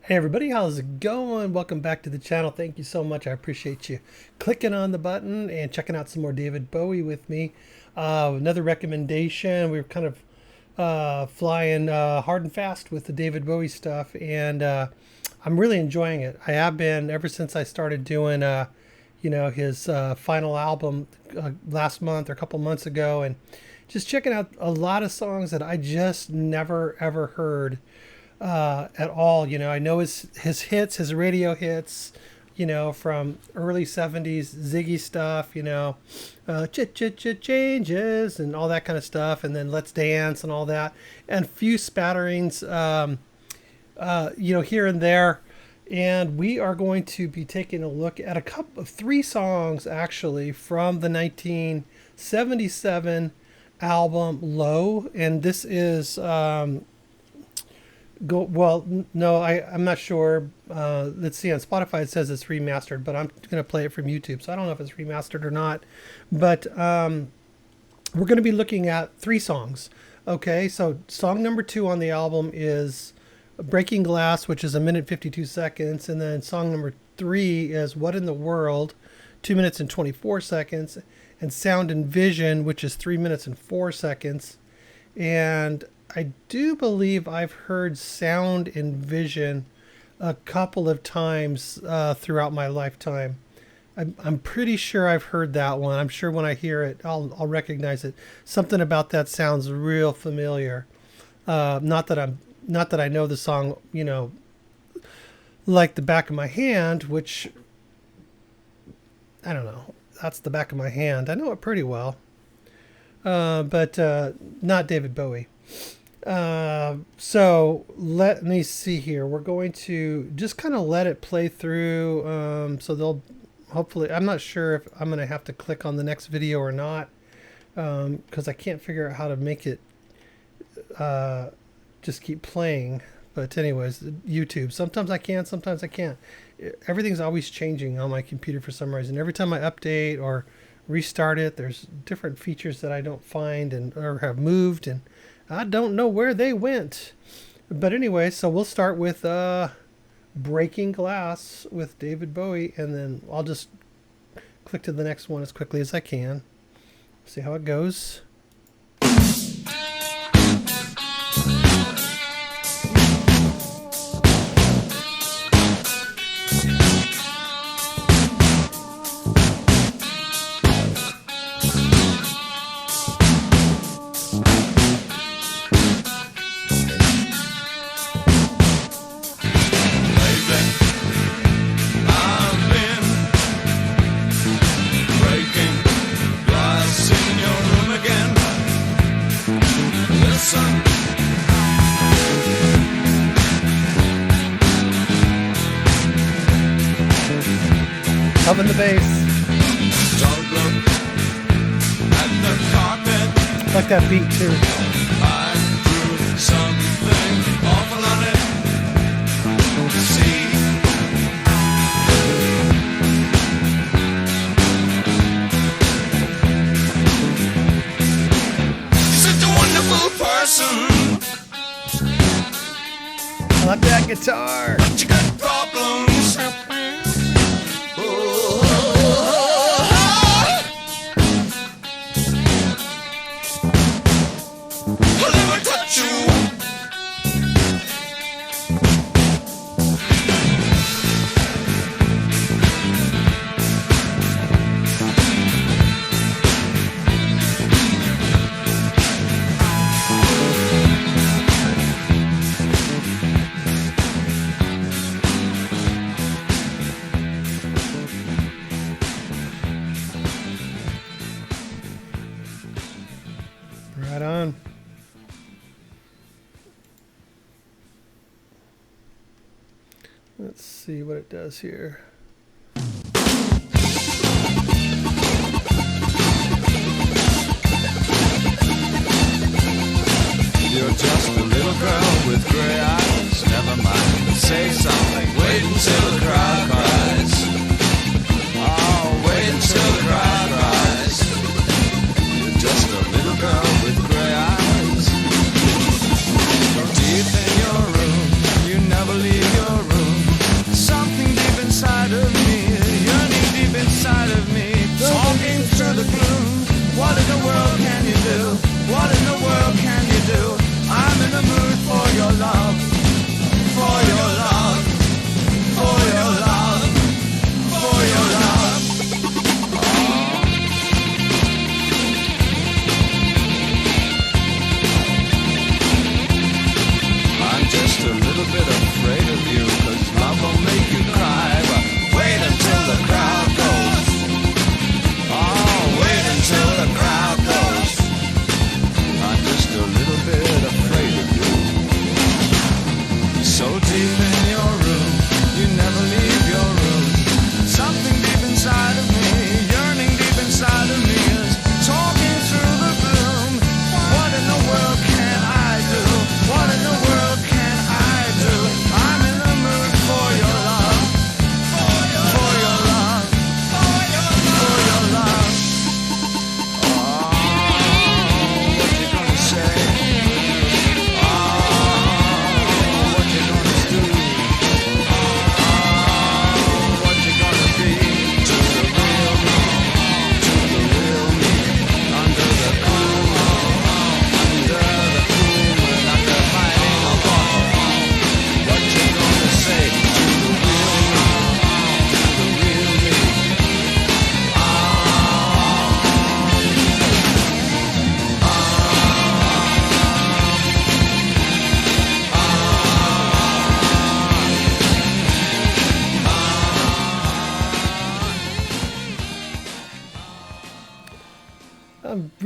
Hey everybody, how's it going? Welcome back to the channel. Thank you so much. I appreciate you clicking on the button and checking out some more David Bowie with me. Another recommendation. We're kind of flying hard and fast with the David Bowie stuff, and I'm really enjoying it. I have been ever since I started doing, his final album last month or a couple months ago, and just checking out a lot of songs that I just never ever heard at all. I know his hits, his radio hits, from early 70s Ziggy stuff, chit chit chit changes and all that kind of stuff, and then Let's Dance and all that, and few spatterings, here and there. And we are going to be taking a look at a couple of three songs actually from the 1977 album Low, and this is I'm not sure. Let's see, on Spotify it says it's remastered, but I'm going to play it from YouTube, so I don't know if it's remastered or not. But we're going to be looking at three songs. Okay, so song number 2 on the album is Breaking Glass, which is 1 minute 52 seconds, and then song number 3 is What in the World, 2 minutes and 24 seconds, and Sound and Vision, which is 3 minutes and 4 seconds. And I do believe I've heard Sound and Vision a couple of times throughout my lifetime. I'm pretty sure I've heard that one. I'm sure when I hear it, I'll recognize it. Something about that sounds real familiar. Not that I know the song, like the back of my hand, which I don't know. That's the back of my hand. I know it pretty well. But not David Bowie. So let me see here. We're going to just kind of let it play through. So they'll hopefully, I'm not sure if I'm going to have to click on the next video or not, because I can't figure out how to make it just keep playing. But anyways, YouTube, sometimes I can, sometimes I can't. Everything's always changing on my computer for some reason. Every time I update or restart it, there's different features that I don't find or have moved, and I don't know where they went. But anyway, so we'll start with Breaking Glass with David Bowie, and then I'll just click to the next one as quickly as I can. See how it goes. Loving the bass. Don't look at the carpet. Like that beat too. I drew something awful on it. See, you're such a wonderful person, I like that guitar. but you got problems. I'll never touch you. Right on. Let's see what it does here. You're just a little girl with gray eyes. Never mind, say something. Wait until the crowd cries. Oh, wait until the crowd cries. You're just a little girl with gray eyes. Go deep in your room. You never leave your room.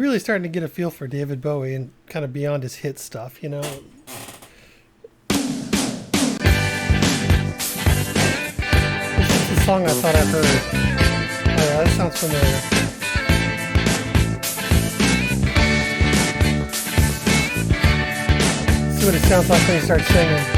really starting to get a feel for David Bowie and kind of beyond his hit stuff, you know. This is the song I thought I heard. Oh, yeah, that sounds familiar. See what it sounds like when you start singing.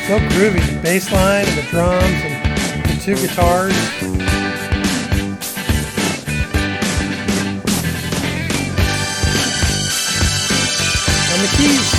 So groovy, the bass line and the drums and the two guitars. And the keys.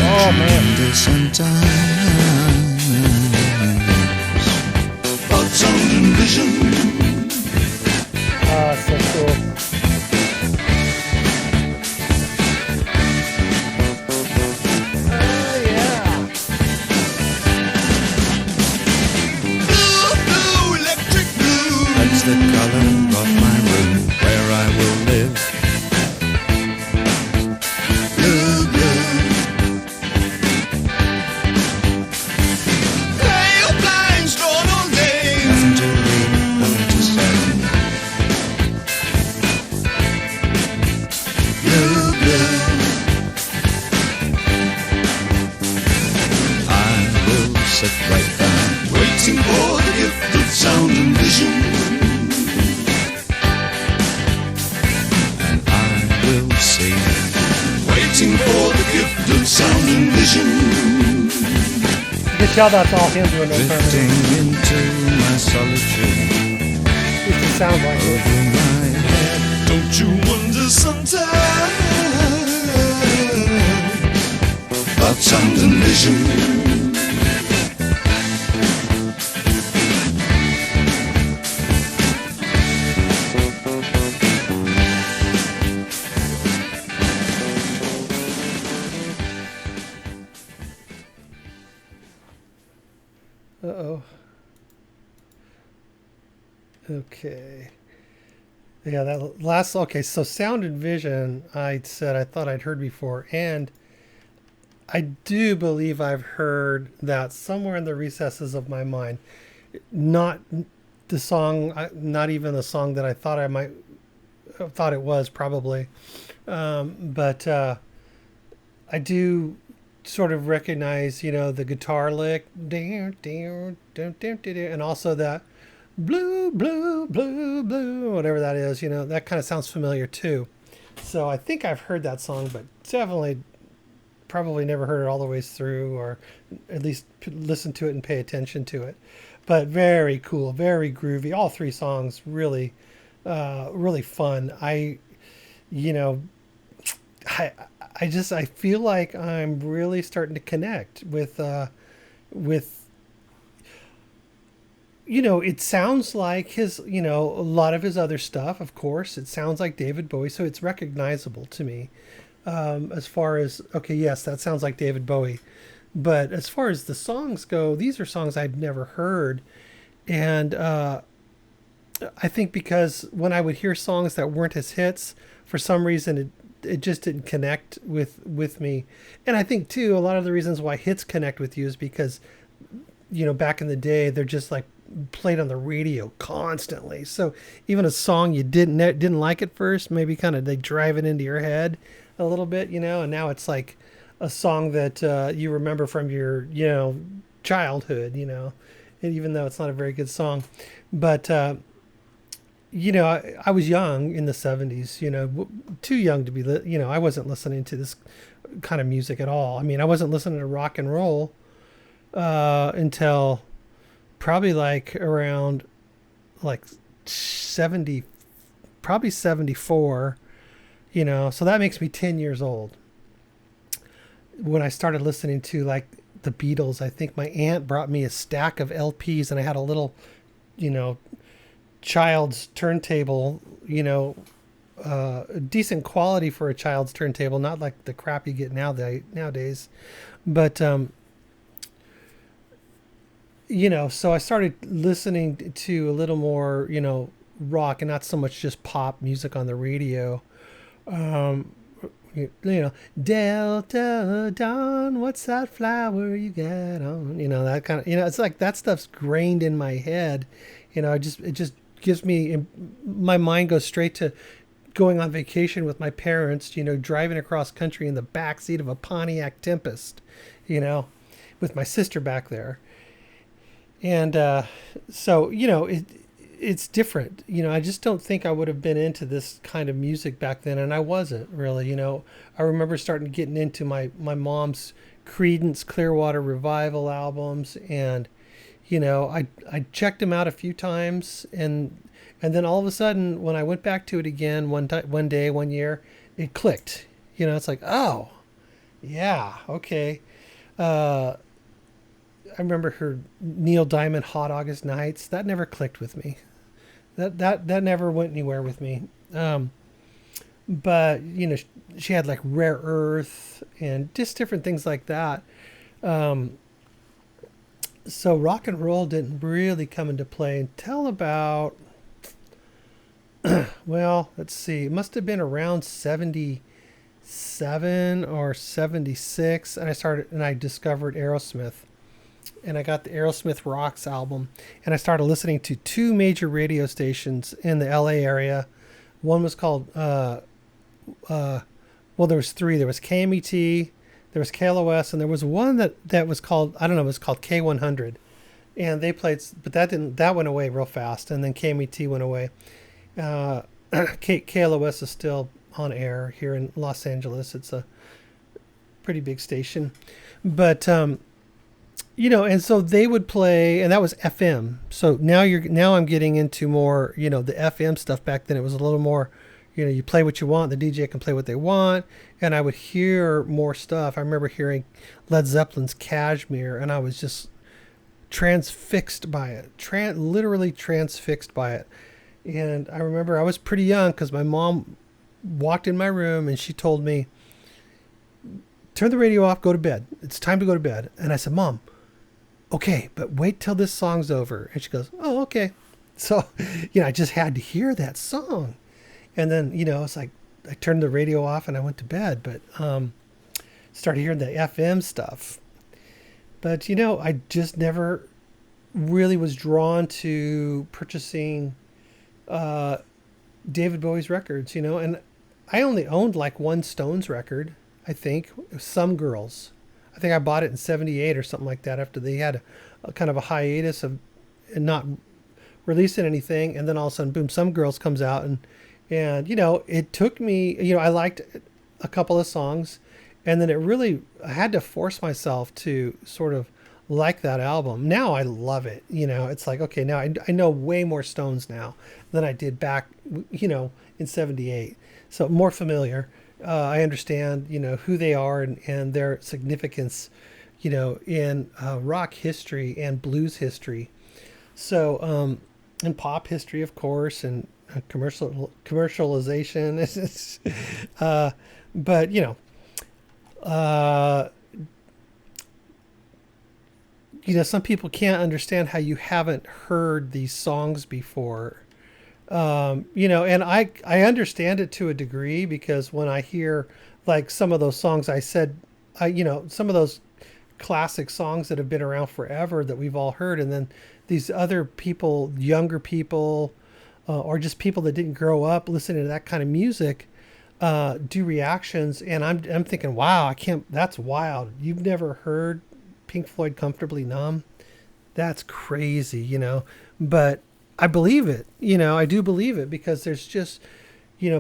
Oh man. Sometimes, but sound and vision. Ah, so cool. Oh yeah. Blue, blue, electric blue. That's the color of my room where I will live. Blue, blue. Pale blinds drawn all day. Nothing to read, nothing to say. Blue, blue. I will sit right down, waiting for the gift of sound and vision. And I will sing, waiting for the gift of sound and vision. You can tell that's all him doing those Drifting harmonies. into my solitude. It just sounds like it. Over my head. Don't you wonder sometimes about sound and vision? Uh-oh. Okay. Yeah, that last, okay, so sound and vision, I said I thought I'd heard before, and I do believe I've heard that somewhere in the recesses of my mind. Not the song, not even the song that I thought I might have thought it was, probably. But I do sort of recognize, you know, the guitar lick, and also that blue, blue, blue, blue, whatever that is, you know, that kind of sounds familiar too. So I think I've heard that song, but definitely probably never heard it all the way through, or at least listen to it and pay attention to it. But very cool, very groovy. All three songs really, really fun. You know, I feel like I'm really starting to connect with, you know, it sounds like his, you know, a lot of his other stuff, of course. It sounds like David Bowie, so it's recognizable to me. As far as, okay, yes, that sounds like David Bowie. But as far as the songs go, these are songs I'd never heard. And I think because when I would hear songs that weren't his hits, for some reason it just didn't connect with me. And I think too, a lot of the reasons why hits connect with you is because, you know, back in the day, they're just like played on the radio constantly. So even a song you didn't like at first, maybe kind of they drive it into your head a little bit, you know, and now it's like a song that you remember from your, you know, childhood, you know, and even though it's not a very good song. But I was young in the 70s, too young to be, I wasn't listening to this kind of music at all. I mean, I wasn't listening to rock and roll until probably like around like 70, probably 74, so that makes me 10 years old. When I started listening to like the Beatles, I think my aunt brought me a stack of LPs and I had a little, you know, child's turntable, decent quality for a child's turntable, not like the crap you get nowadays. But, so I started listening to a little more, rock and not so much just pop music on the radio. Um, Delta Dawn, what's that flower you got on? That kind of, it's like that stuff's grained in my head. It just gives me, my mind goes straight to going on vacation with my parents, driving across country in the back seat of a Pontiac Tempest, with my sister back there. And so, it's different. I just don't think I would have been into this kind of music back then. And I wasn't really, I remember starting getting into my mom's Creedence Clearwater Revival albums. And, I checked them out a few times. And then all of a sudden, when I went back to it again one day, one year, it clicked. It's like, oh, yeah, okay. I remember her Neil Diamond Hot August Nights. That never clicked with me. That never went anywhere with me. But she had like Rare Earth and just different things like that. So rock and roll didn't really come into play until about, well, let's see, it must have been around 77 or 76, and I discovered Aerosmith. And I got the Aerosmith Rocks album, and I started listening to two major radio stations in the LA area. One was called, well, there was three. There was KMET, there was KLOS, and there was one that was called, I don't know, it was called K100. And they played, but that went away real fast, and then KMET went away. KLOS is still on air here in Los Angeles. It's a pretty big station. But, and so they would play, and that was FM. So now I'm getting into more, the FM stuff. Back then it was a little more, you play what you want, the DJ can play what they want, and I would hear more stuff. I remember hearing Led Zeppelin's Kashmir, and I was just transfixed by it, literally transfixed by it. And I remember I was pretty young because my mom walked in my room and she told me, turn the radio off, go to bed. It's time to go to bed. And I said, Mom, okay, but wait till this song's over. And she goes, oh, okay. So, I just had to hear that song. And then, it's like I turned the radio off and I went to bed, but started hearing the FM stuff. But, I just never really was drawn to purchasing David Bowie's records, and I only owned like one Stones record, I think, Some Girls. I think I bought it in 78 or something like that after they had a kind of a hiatus of not releasing anything. And then all of a sudden, boom, Some Girls comes out. And it took me, I liked a couple of songs. And then I had to force myself to sort of like that album. Now I love it. It's like, okay, now I know way more Stones now than I did back, in 78. So more familiar. I understand, who they are and their significance, in rock history and blues history. So, and pop history, of course, and commercialization. But, some people can't understand how you haven't heard these songs before. And I understand it to a degree because when I hear like some of those songs some of those classic songs that have been around forever that we've all heard, and then these other people, younger people, or just people that didn't grow up listening to that kind of music, do reactions. And I'm thinking, wow, that's wild. You've never heard Pink Floyd Comfortably Numb? That's crazy, but I believe it. I do believe it because there's just,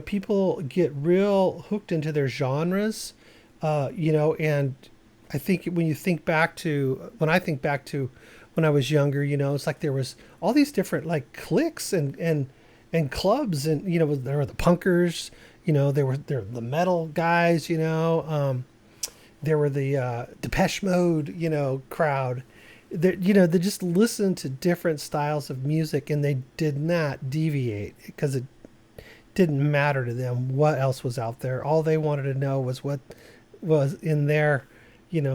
people get real hooked into their genres, and I think when you think back to, when I think back to when I was younger, it's like there was all these different like cliques and clubs, and, there were the punkers, there were the metal guys, there were the Depeche Mode, crowd. They just listened to different styles of music, and they did not deviate because it didn't matter to them what else was out there. All they wanted to know was what was in their,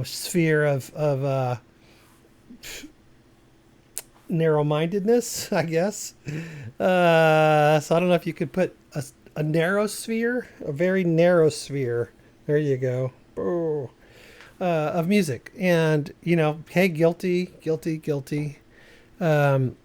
sphere of narrow-mindedness, I guess. So I don't know if you could put a narrow sphere, a very narrow sphere. There you go. Oh. Of music, and hey, guilty. um,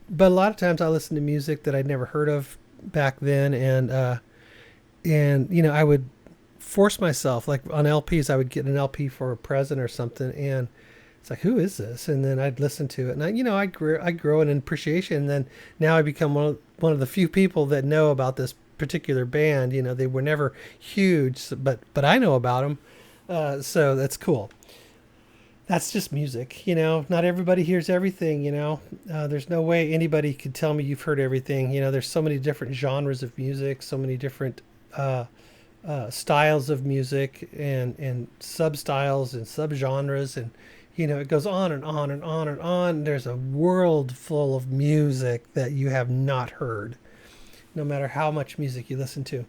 but a lot of times I listen to music that I'd never heard of back then, and I would force myself, like on LPs. I would get an LP for a present or something, and it's like, who is this? And then I'd listen to it, and I grow in appreciation. And then now I become one of the few people that know about this particular band. They were never huge, but I know about them. So that's cool. That's just music, Not everybody hears everything, There's no way anybody could tell me you've heard everything. There's so many different genres of music, so many different styles of music, and sub-styles and subgenres, and it goes on and on and on and on. There's a world full of music that you have not heard, no matter how much music you listen to.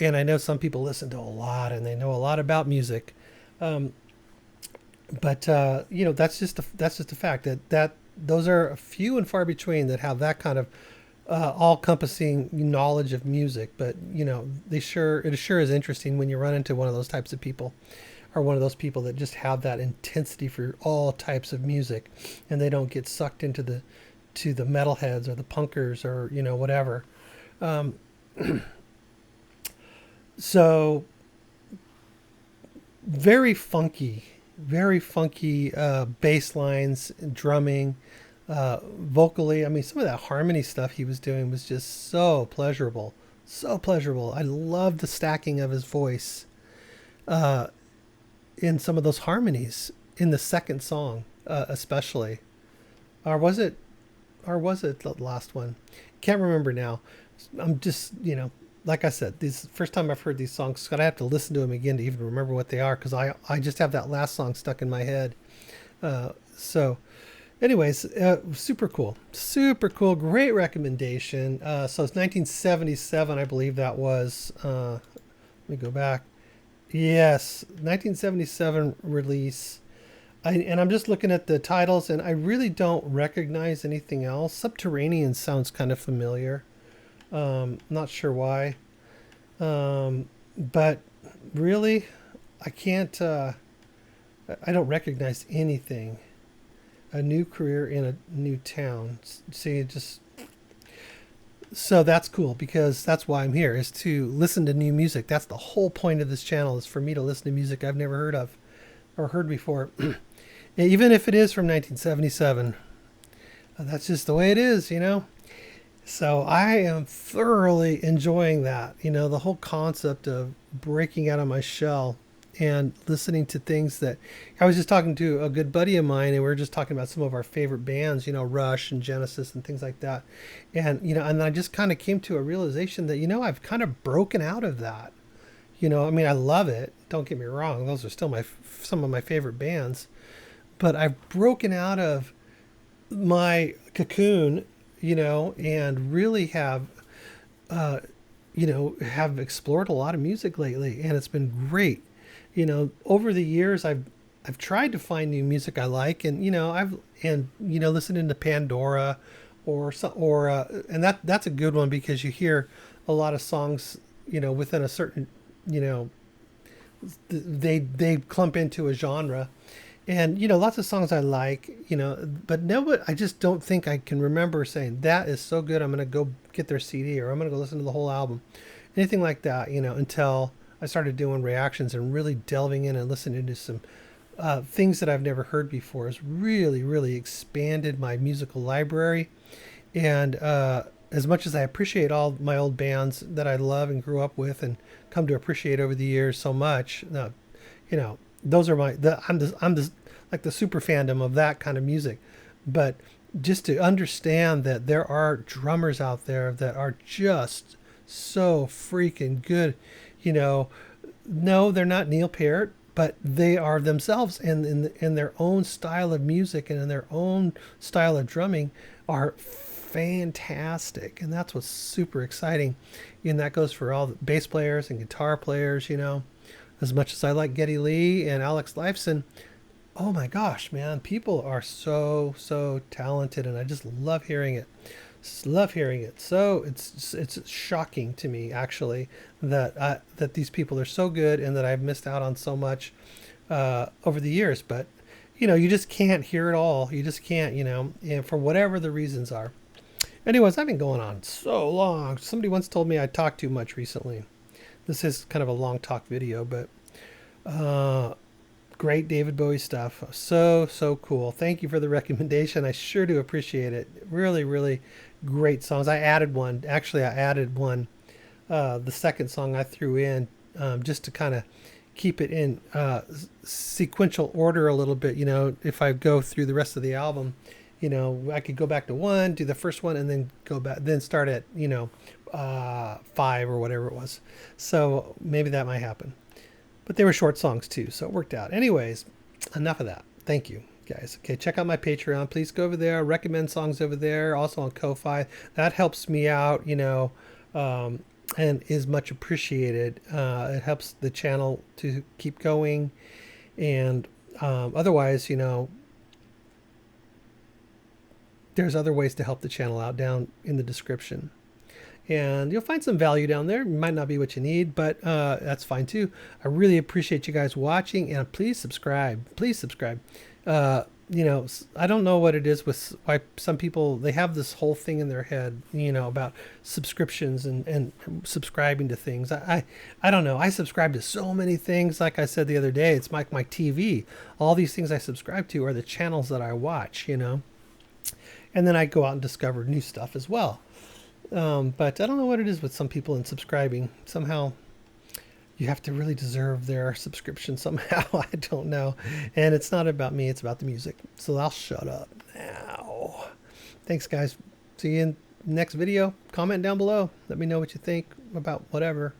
And I know some people listen to a lot, and they know a lot about music. But that's just a fact that those are few and far between that have that kind of all-encompassing knowledge of music. But it sure is interesting when you run into one of those types of people, or one of those people that just have that intensity for all types of music, and they don't get sucked into the metalheads or the punkers or whatever. So very funky bass lines, drumming, vocally. I mean, some of that harmony stuff he was doing was just so pleasurable. I love the stacking of his voice in some of those harmonies in the second song, especially. Or was it the last one? Can't remember now. I'm just, like I said, this first time I've heard these songs, I have to listen to them again to even remember what they are, because I just have that last song stuck in my head. So anyways, super cool, great recommendation. So it's 1977, I believe that was. Let me go back. Yes, 1977 release. And I'm just looking at the titles, and I really don't recognize anything else. Subterranean sounds kind of familiar. Not sure why. But really, I can't, I don't recognize anything. A new career in a new town. See, so that's cool, because that's why I'm here, is to listen to new music. That's the whole point of this channel, is for me to listen to music I've never heard of or heard before. Even if it is from 1977. That's just the way it is, So I am thoroughly enjoying that, the whole concept of breaking out of my shell and listening to things that I was just talking to a good buddy of mine, and we were just talking about some of our favorite bands, Rush and Genesis and things like that. And, and I just kind of came to a realization that, I've kind of broken out of that. I mean, I love it. Don't get me wrong. Those are still some of my favorite bands, but I've broken out of my cocoon, and really have explored a lot of music lately, and it's been great. Over the years, I've tried to find new music I like, and listening to Pandora, and that's a good one, because you hear a lot of songs, within a certain, they clump into a genre. And, lots of songs I like, but I just don't think I can remember saying, that is so good, I'm going to go get their CD, or I'm going to go listen to the whole album. Anything like that, until I started doing reactions and really delving in and listening to some things that I've never heard before. Has really, really expanded my musical library. And as much as I appreciate all my old bands that I love and grew up with and come to appreciate over the years so much, you know, those are I'm just like the super fandom of that kind of music. But just to understand that there are drummers out there that are just so freaking good, you know, no, they're not Neil Peart, but they are themselves, and in their own style of music and in their own style of drumming are fantastic. And that's what's super exciting. And that goes for all the bass players and guitar players, you know. As much as I like Geddy Lee and Alex Lifeson, oh my gosh, man, people are so talented, and I just love hearing it. Just love hearing it. So it's shocking to me actually that these people are so good and that I've missed out on so much over the years. But you know, you just can't hear it all. You just can't, you know, and for whatever the reasons are. Anyways, I've been going on so long. Somebody once told me I talk too much recently. This is kind of a long talk video, but great David Bowie stuff. So cool. Thank you for the recommendation. I sure do appreciate it. Really great songs. I added one. Actually, I added one. The second song I threw in just to kind of keep it in sequential order a little bit. You know, if I go through the rest of the album, you know, I could go back to one, do the first one, and then go back, then start at, you know, 5 or whatever it was. So maybe that might happen. But they were short songs too, so it worked out. Anyways, enough of that. Thank you, guys. Okay, check out my Patreon. Please go over there. Recommend songs over there. Also on Ko-Fi. That helps me out, you know, and is much appreciated. It helps the channel to keep going. And otherwise, you know, there's other ways to help the channel out down in the description. And you'll find some value down there. It might not be what you need, but that's fine too. I really appreciate you guys watching, and please subscribe. Please subscribe. You know, I don't know what it is with why some people, they have this whole thing in their head, you know, about subscriptions and subscribing to things. I don't know. I subscribe to so many things. Like I said the other day, it's like my TV. All these things I subscribe to are the channels that I watch, you know. And then I go out and discover new stuff as well. But I don't know what it is with some people in subscribing. Somehow you have to really deserve their subscription somehow. I don't know. And it's not about me. It's about the music. So I'll shut up now. Thanks, guys. See you in the next video. Comment down below. Let me know what you think about whatever.